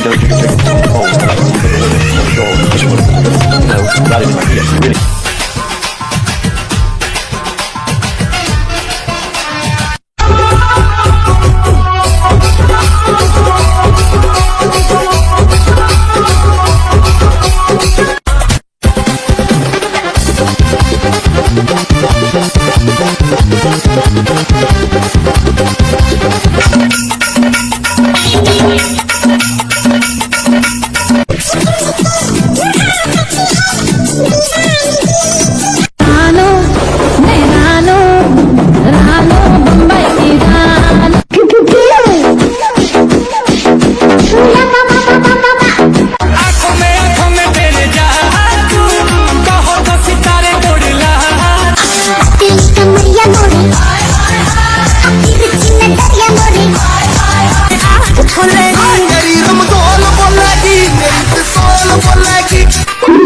don't you take it to home? Sure, just want to know that is my yes, really.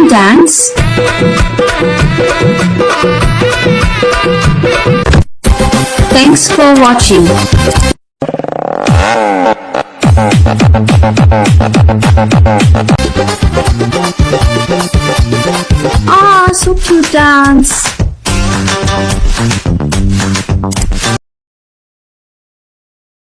Dance. Thanks for watching.